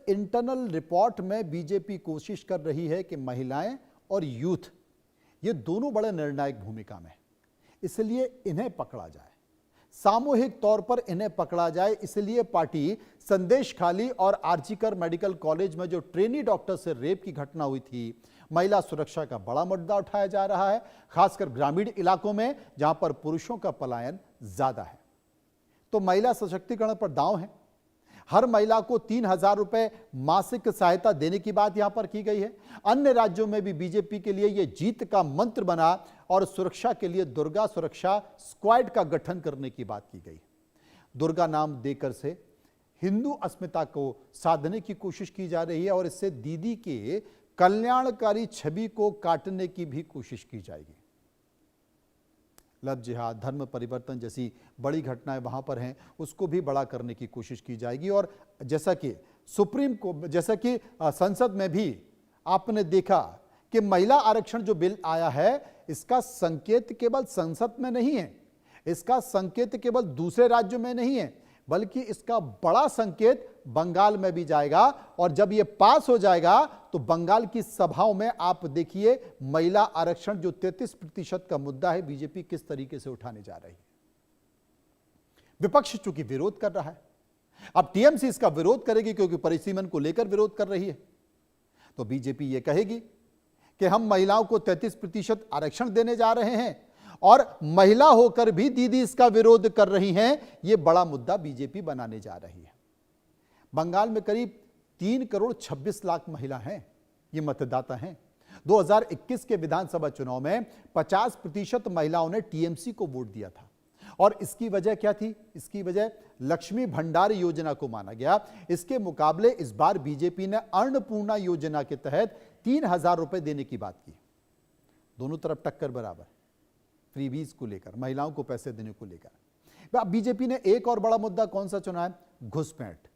Internal report में BJP कोशिश कर रही है कि महिलाएं और यूथ ये दोनों बड़े निर्णायक भूमिका में, इसलिए इन्हें पकड़ा जाए, सामूहिक तौर पर इन्हें पकड़ा जाए। इसलिए पार्टी संदेशखाली और आर्जिकर मेडिकल कॉलेज में जो ट्रेनी डॉक्टर से रेप की घटना हुई थी, महिला सुरक्षा का बड़ा मुद्दा उठाया जा रहा है, खासकर ग्रामीण इलाकों में जहां पर पुरुषों का पलायन ज्यादा है। तो महिला सशक्तिकरण पर दांव है। हर महिला को 3,000 रुपए मासिक सहायता देने की बात यहां पर की गई है। अन्य राज्यों में भी बीजेपी के लिए यह जीत का मंत्र बना और सुरक्षा के लिए दुर्गा सुरक्षा स्क्वाड का गठन करने की बात की गई। दुर्गा नाम देकर से हिंदू अस्मिता को साधने की कोशिश की जा रही है और इससे दीदी के कल्याणकारी छवि को काटने की भी कोशिश की जाएगी। लव जिहाद, धर्म परिवर्तन जैसी बड़ी घटनाएं वहां पर हैं, उसको भी बड़ा करने की कोशिश की जाएगी। और जैसा कि संसद में भी आपने देखा कि महिला आरक्षण जो बिल आया है, इसका संकेत केवल संसद में नहीं है, इसका संकेत केवल दूसरे राज्यों में नहीं है, बल्कि इसका बड़ा संकेत बंगाल में भी जाएगा। और जब यह पास हो जाएगा तो बंगाल की सभाओं में आप देखिए महिला आरक्षण जो 33% का मुद्दा है, बीजेपी किस तरीके से उठाने जा रही है। विपक्ष चूंकि विरोध कर रहा है, अब टीएमसी इसका विरोध करेगी क्योंकि परिसीमन को लेकर विरोध कर रही है, तो बीजेपी यह कहेगी कि हम महिलाओं को 33% आरक्षण देने जा रहे हैं और महिला होकर भी दीदी इसका विरोध कर रही हैं। यह बड़ा मुद्दा बीजेपी बनाने जा रही है। बंगाल में करीब 3,26,00,000 महिला हैं, ये मतदाता हैं। 2021 के विधानसभा चुनाव में 50% महिलाओं ने टीएमसी को वोट दिया था और इसकी वजह क्या थी? इसकी वजह लक्ष्मी भंडार योजना को माना गया। इसके मुकाबले इस बार बीजेपी ने अन्नपूर्णा योजना के तहत 3,000 रुपए देने की बात की। दोनों तरफ टक्कर बराबर, फ्रीबीज को लेकर, महिलाओं को पैसे देने को लेकर। अब बीजेपी ने एक और बड़ा मुद्दा कौन सा चुना है? घुसपैठ,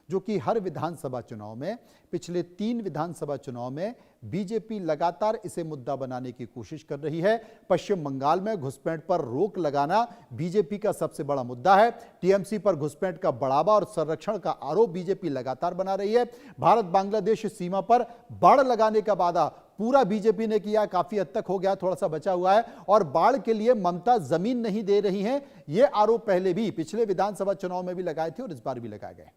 जो कि हर विधानसभा चुनाव में, पिछले 3 विधानसभा चुनाव में बीजेपी लगातार इसे मुद्दा बनाने की कोशिश कर रही है। पश्चिम बंगाल में घुसपैठ पर रोक लगाना बीजेपी का सबसे बड़ा मुद्दा है। टीएमसी पर घुसपैठ का बढ़ावा और संरक्षण का आरोप बीजेपी लगातार बना रही है। भारत बांग्लादेश सीमा पर बाड़ लगाने का वादा पूरा बीजेपी ने किया, काफी हद तक हो गया, थोड़ा सा बचा हुआ है। और बाढ़ के लिए ममता जमीन नहीं दे रही हैं, यह आरोप पहले भी पिछले विधानसभा चुनाव में भी लगाए थे और इस बार भी लगाए गए।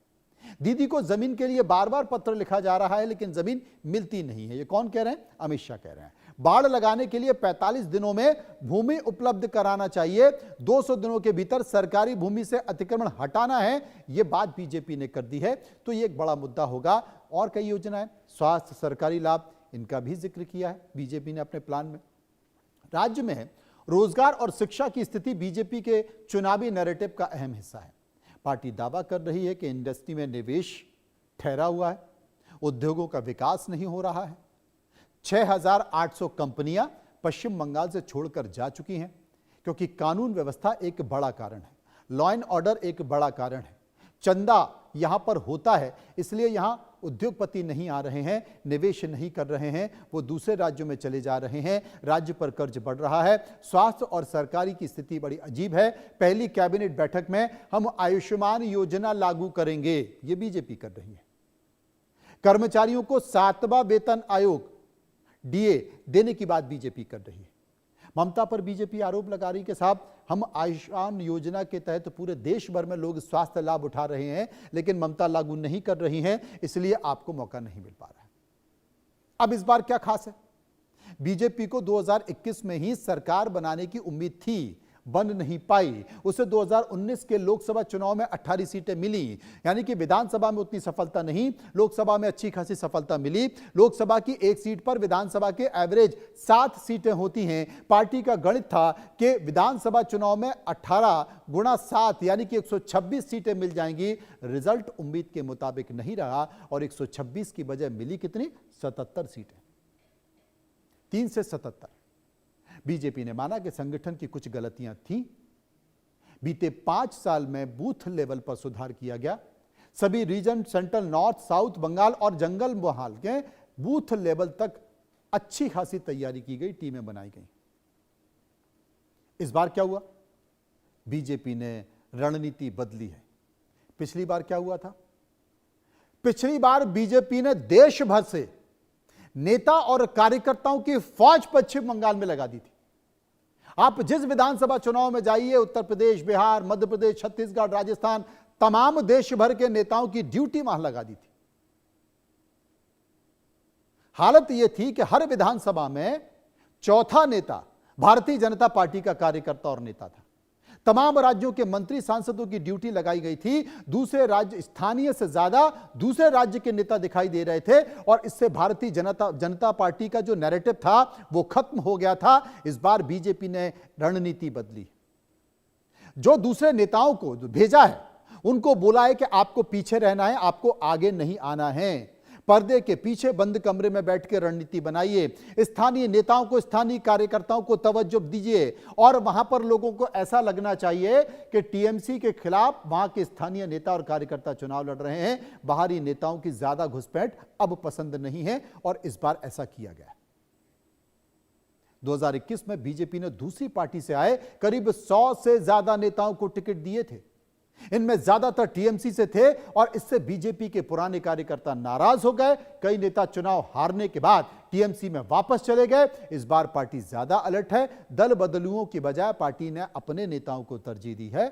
दीदी को जमीन के लिए बार बार पत्र लिखा जा रहा है लेकिन जमीन मिलती नहीं है। ये कौन कह रहे हैं? अमित शाह कह रहे हैं। बाढ़ लगाने के लिए 45 दिनों में भूमि उपलब्ध कराना चाहिए, 200 दिनों के भीतर सरकारी भूमि से अतिक्रमण हटाना है, यह बात बीजेपी ने कर दी है। तो यह एक बड़ा मुद्दा होगा। और कई योजनाएं, स्वास्थ्य, सरकारी लाभ, इनका भी जिक्र किया है बीजेपी ने अपने प्लान में। राज्य में रोजगार और शिक्षा की स्थिति बीजेपी के चुनावी नैरेटिव का अहम हिस्सा है। पार्टी दावा कर रही है कि इंडस्ट्री में निवेश ठहरा हुआ है, उद्योगों का विकास नहीं हो रहा है। 6,800 कंपनियां पश्चिम बंगाल से छोड़कर जा चुकी हैं क्योंकि कानून व्यवस्था एक बड़ा कारण है, लॉ एंड ऑर्डर एक बड़ा कारण है। चंदा यहां पर होता है, इसलिए यहां उद्योगपति नहीं आ रहे हैं, निवेश नहीं कर रहे हैं, वो दूसरे राज्यों में चले जा रहे हैं। राज्य पर कर्ज बढ़ रहा है। स्वास्थ्य और सरकारी की स्थिति बड़ी अजीब है। पहली कैबिनेट बैठक में हम आयुष्मान योजना लागू करेंगे, ये बीजेपी कर रही है। कर्मचारियों को 7वां वेतन आयोग डीए देने की बात बीजेपी कर रही है। ममता पर बीजेपी आरोप लगा रही कि साहब हम आयुष्मान योजना के तहत पूरे देश भर में लोग स्वास्थ्य लाभ उठा रहे हैं लेकिन ममता लागू नहीं कर रही हैं, इसलिए आपको मौका नहीं मिल पा रहा है। अब इस बार क्या खास है? बीजेपी को 2021 में ही सरकार बनाने की उम्मीद थी, बन नहीं पाई। उसे 2019 के लोकसभा चुनाव में 18 सीटें मिली, यानी कि विधानसभा में उतनी सफलता नहीं, लोकसभा में अच्छी खासी सफलता मिली। लोकसभा की एक सीट पर विधानसभा के एवरेज 7 सीटें होती हैं। पार्टी का गणित था कि विधानसभा चुनाव में 18 गुणा 7 यानी कि 126 सीटें मिल जाएंगी। रिजल्ट उम्मीद के मुताबिक नहीं रहा और 126 की बजाय मिली कितनी? 77 सीटें, 3 से 77। बीजेपी ने माना कि संगठन की कुछ गलतियां थीं। बीते 5 साल में बूथ लेवल पर सुधार किया गया। सभी region, central, north, south Bengal और जंगल बहाल के बूथ लेवल तक अच्छी खासी तैयारी की गई, टीमें बनाई गई। इस बार क्या हुआ? बीजेपी ने रणनीति बदली है। पिछली बार क्या हुआ था? पिछली बार बीजेपी ने देश भर से नेता और कार्यकर्ताओं की फौज पश्चिम बंगाल में लगा दी थी। आप जिस विधानसभा चुनाव में जाइए, उत्तर प्रदेश, बिहार, मध्य प्रदेश, छत्तीसगढ़, राजस्थान, तमाम देश भर के नेताओं की ड्यूटी वहां लगा दी थी। हालत यह थी कि हर विधानसभा में चौथा नेता भारतीय जनता पार्टी का कार्यकर्ता और नेता था। तमाम राज्यों के मंत्री सांसदों की ड्यूटी लगाई गई थी। दूसरे राज्य, स्थानीय से ज्यादा दूसरे राज्य के नेता दिखाई दे रहे थे और इससे भारतीय जनता पार्टी का जो नैरेटिव था वो खत्म हो गया था। इस बार बीजेपी ने रणनीति बदली। जो दूसरे नेताओं को जो भेजा है उनको बोला है कि आपको पीछे रहना है, आपको आगे नहीं आना है। पर्दे के पीछे बंद कमरे में बैठ के रणनीति बनाइए। स्थानीय नेताओं को, स्थानीय कार्यकर्ताओं को तवज्जो दीजिए और वहां पर लोगों को ऐसा लगना चाहिए कि टीएमसी के खिलाफ वहां के स्थानीय नेता और कार्यकर्ता चुनाव लड़ रहे हैं। बाहरी नेताओं की ज्यादा घुसपैठ अब पसंद नहीं है और इस बार ऐसा किया गया। 2021 में बीजेपी ने दूसरी पार्टी से आए करीब 100 से ज्यादा नेताओं को टिकट दिए थे। इनमें ज्यादातर टीएमसी से थे और इससे बीजेपी के पुराने कार्यकर्ता नाराज हो गए। कई नेता चुनाव हारने के बाद टीएमसी में वापस चले गए। इस बार पार्टी ज्यादा अलर्ट है। दल बदलुओं की बजाय पार्टी ने अपने नेताओं को तरजीह दी है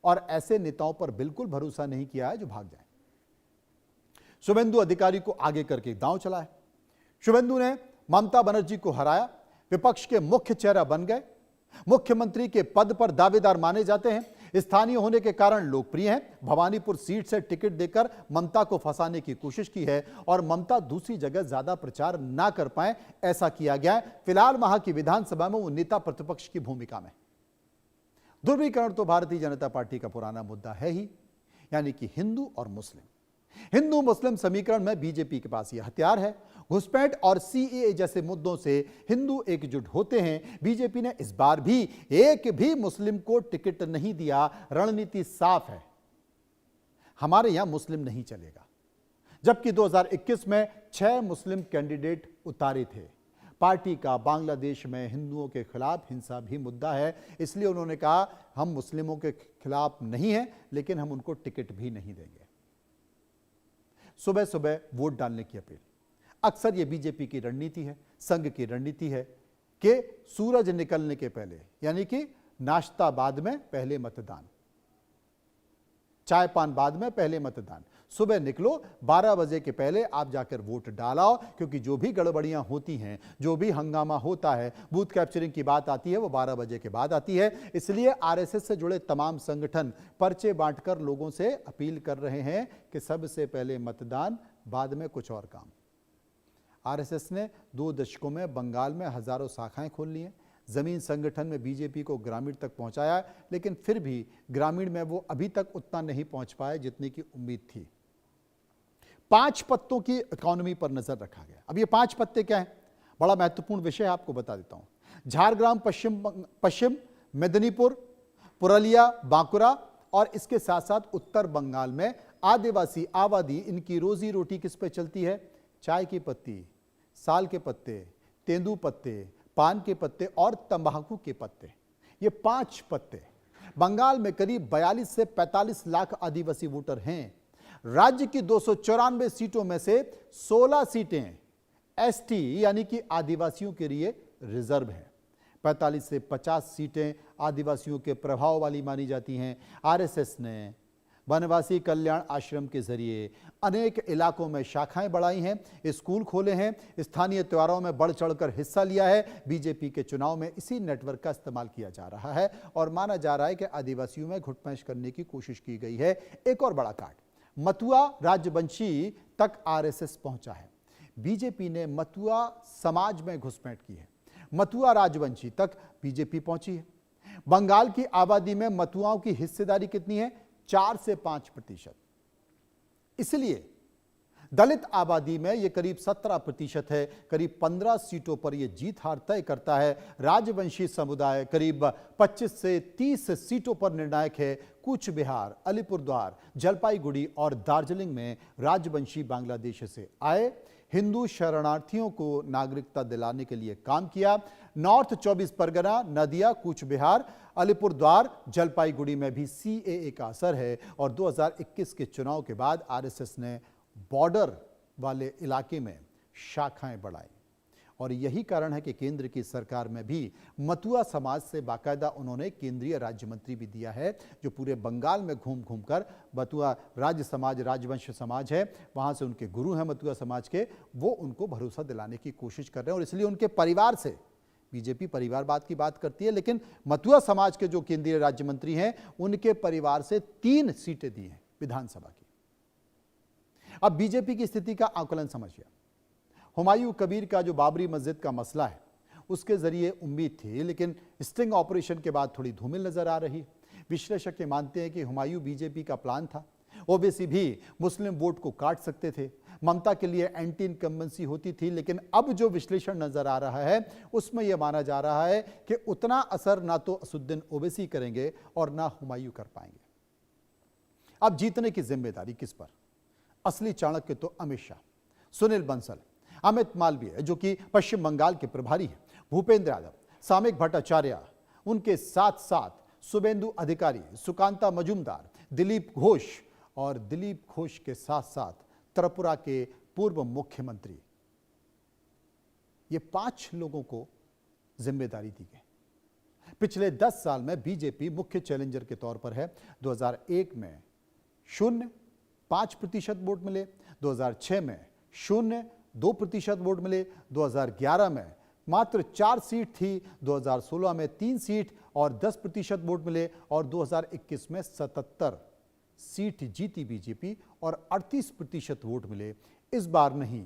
और ऐसे नेताओं पर बिल्कुल भरोसा नहीं किया है जो भाग जाए। शुभेंदु अधिकारी को आगे करके दांव चला है। शुभेंदु ने ममता बनर्जी को हराया, विपक्ष के मुख्य चेहरा बन गए। मुख्यमंत्री के पद पर दावेदार माने जाते हैं। स्थानीय होने के कारण लोकप्रिय हैं। भवानीपुर सीट से टिकट देकर ममता को फंसाने की कोशिश की है और ममता दूसरी जगह ज्यादा प्रचार ना कर पाए, ऐसा किया गया है। फिलहाल वहां की विधानसभा में वो नेता प्रतिपक्ष की भूमिका में। ध्रुवीकरण तो भारतीय जनता पार्टी का पुराना मुद्दा है ही, यानी कि हिंदू और मुस्लिम। हिंदू मुस्लिम समीकरण में बीजेपी के पास यह हथियार है। घुसपैठ और सीएए जैसे मुद्दों से हिंदू एकजुट होते हैं। बीजेपी ने इस बार भी एक भी मुस्लिम को टिकट नहीं दिया। रणनीति साफ है, हमारे यहां मुस्लिम नहीं चलेगा। जबकि 2021 में 6 मुस्लिम कैंडिडेट उतारे थे। पार्टी का बांग्लादेश में हिंदुओं के खिलाफ हिंसा भी मुद्दा है, इसलिए उन्होंने कहा हम मुस्लिमों के खिलाफ नहीं हैं, लेकिन हम उनको टिकट भी नहीं देंगे। सुबह सुबह वोट डालने की अपील अक्सर ये बीजेपी की रणनीति है, संघ की रणनीति है कि सूरज निकलने के पहले, यानी कि नाश्ता बाद में पहले मतदान, चाय पान बाद में पहले मतदान। सुबह निकलो, 12 बजे के पहले आप जाकर वोट डालाओ, क्योंकि जो भी गड़बड़ियां होती हैं, जो भी हंगामा होता है, बूथ कैप्चरिंग की बात आती है, वो 12 बजे के बाद आती है। इसलिए आरएसएस से जुड़े तमाम संगठन पर्चे बांटकर लोगों से अपील कर रहे हैं कि सबसे पहले मतदान, बाद में कुछ और काम। आरएसएस ने 2 दशकों में बंगाल में हजारों शाखाएं खोल ली हैं। जमीन संगठन में बीजेपी को ग्रामीण तक पहुंचाया, लेकिन फिर भी ग्रामीण में वो अभी तक उतना नहीं पहुंच पाए जितनी की उम्मीद थी। 5 पत्तों की इकोनॉमी पर नजर रखा गया। अब ये 5 पत्ते क्या हैं? बड़ा महत्वपूर्ण विषय आपको बता देता हूं। झारग्राम, पश्चिम मेदिनीपुर, पुरुलिया, बांकुरा और इसके साथ साथ उत्तर बंगाल में आदिवासी आबादी, इनकी रोजी रोटी किस पे चलती है? चाय की पत्ती, साल के पत्ते, तेंदू पत्ते, पान के पत्ते और तंबाकू के पत्ते। ये 5 पत्ते। बंगाल में करीब 42 से 45 लाख आदिवासी वोटर हैं। राज्य की 294 सीटों में से 16 सीटें एसटी यानी कि आदिवासियों के लिए रिजर्व हैं। 45 से 50 सीटें आदिवासियों के प्रभाव वाली मानी जाती हैं। आरएसएस ने वनवासी कल्याण आश्रम के जरिए अनेक इलाकों में शाखाएं बढ़ाई हैं, स्कूल खोले हैं, स्थानीय त्योहारों में बढ़ चढ़कर हिस्सा लिया है। बीजेपी के चुनाव में इसी नेटवर्क का इस्तेमाल किया जा रहा है और माना जा रहा है कि आदिवासियों में घुटपैठ करने की कोशिश की गई है। एक और बड़ा कांड, मतुआ राजवंशी तक आरएसएस पहुंचा है। बीजेपी ने मतुआ समाज में घुसपैठ की है। मतुआ राजवंशी तक बीजेपी पहुंची है। बंगाल की आबादी में मतुआओं की हिस्सेदारी कितनी है? 4 से 5%। इसलिए दलित आबादी में यह करीब 17% है। करीब 15 सीटों पर यह जीत हार तय करता है। राजवंशी समुदाय करीब 25 से 30 सीटों पर निर्णायक है। कूच बिहार, अलीपुरद्वार, जलपाईगुड़ी और दार्जिलिंग में राजवंशी बांग्लादेश से आए। हिंदू शरणार्थियों को नागरिकता दिलाने के लिए काम किया। नॉर्थ 24 परगना, नदिया, कूच बिहार, अलीपुरद्वार, जलपाईगुड़ी में भी सीएए का असर है और 2021 के चुनाव के बाद आरएसएस ने बॉर्डर वाले इलाके में शाखाएं बढ़ाई। और यही कारण है कि केंद्र की सरकार में भी मतुआ समाज से बाकायदा उन्होंने केंद्रीय राज्य मंत्री भी दिया है, जो पूरे बंगाल में घूम घूम कर मतुआ राज्य समाज, राजवंश समाज है, वहां से उनके गुरु हैं मतुआ समाज के, वो उनको भरोसा दिलाने की कोशिश कर रहे हैं। और इसलिए उनके परिवार से, बीजेपी परिवारवाद की बात करती है, लेकिन मतुआ समाज के जो केंद्रीय राज्य मंत्री हैं उनके परिवार से 3 सीटें दी हैं विधानसभा की। अब बीजेपी की स्थिति का आकलन समझिए। हुमायूं कबीर का जो बाबरी मस्जिद का मसला है, उसके जरिए उम्मीद थी, लेकिन स्टिंग ऑपरेशन के बाद थोड़ी धूमिल नजर आ रही। विश्लेषक ये मानते हैं कि हुमायूं बीजेपी का प्लान था। ओबीसी भी मुस्लिम वोट को काट सकते थे, ममता के लिए एंटी इनकम्बेंसी होती थी, लेकिन अब जो विश्लेषण नजर आ रहा है उसमें यह माना जा रहा है कि उतना असर ना तो असुद्दीन ओवैसी करेंगे और ना हुमायूं कर पाएंगे। अब जीतने की जिम्मेदारी किस पर? असली चाणक्य तो अमित शाह, सुनील बंसल, अमित मालवीय जो कि पश्चिम बंगाल के प्रभारी हैं, भूपेंद्र यादव, सामिक भट्टाचार्य, उनके साथ साथ शुभेंदु अधिकारी, सुकांता मजूमदार, दिलीप घोष, और दिलीप घोष के साथ साथ त्रिपुरा के पूर्व मुख्यमंत्री। ये 5 लोगों को जिम्मेदारी दी गई। पिछले 10 साल में बीजेपी मुख्य चैलेंजर के तौर पर है। 2001 में 0.5% वोट मिले, 2006 में 0.2% वोट मिले, 2011 में मात्र 4 सीट थी, 2016 में 3 सीट और 10% वोट मिले, और 2021 में 77 सीट जीती बीजेपी और 38% वोट मिले। इस बार नहीं,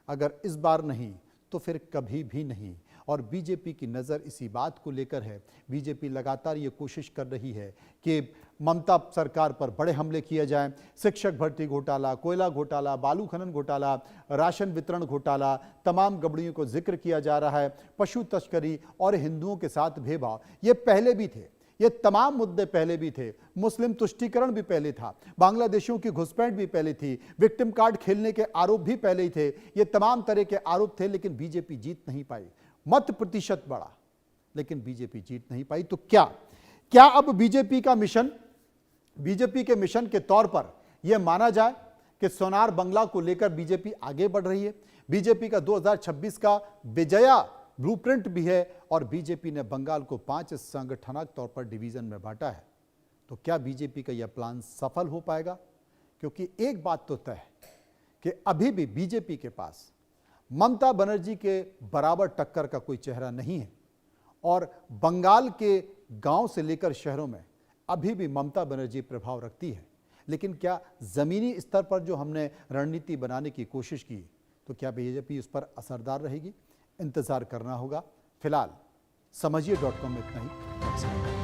अगर इस बार नहीं तो फिर कभी भी नहीं। और बीजेपी की नज़र इसी बात को लेकर है। बीजेपी लगातार ये कोशिश कर रही है कि ममता सरकार पर बड़े हमले किए जाएं। शिक्षक भर्ती घोटाला, कोयला घोटाला, बालू खनन घोटाला, राशन वितरण घोटाला, तमाम गड़बड़ियों को जिक्र किया जा रहा है। पशु तस्करी और हिंदुओं के साथ भेदभाव, ये पहले भी थे, ये तमाम मुद्दे पहले भी थे। मुस्लिम तुष्टीकरण भी पहले था, बांग्लादेशियों की घुसपैठ भी पहले थी, विक्टिम कार्ड खेलने के आरोप भी पहले ही थे। ये तमाम तरह के आरोप थे, लेकिन बीजेपी जीत नहीं पाई। मत प्रतिशत बढ़ा, लेकिन बीजेपी जीत नहीं पाई। तो क्या अब बीजेपी के मिशन के तौर पर यह माना जाए कि सोनार बंगला को लेकर बीजेपी आगे बढ़ रही है? बीजेपी का 2026 का विजया ब्लूप्रिंट भी है, और बीजेपी ने बंगाल को 5 संगठनात्मक तौर पर डिवीजन में बांटा है। तो क्या बीजेपी का यह प्लान सफल हो पाएगा? क्योंकि एक बात तो तय है कि अभी भी बीजेपी के पास ममता बनर्जी के बराबर टक्कर का कोई चेहरा नहीं है, और बंगाल के गांव से लेकर शहरों में अभी भी ममता बनर्जी प्रभाव रखती है। लेकिन क्या जमीनी स्तर पर जो हमने रणनीति बनाने की कोशिश की, तो क्या बीजेपी उस पर असरदार रहेगी? इंतजार करना होगा। फिलहाल समझिए.com में इतना ही।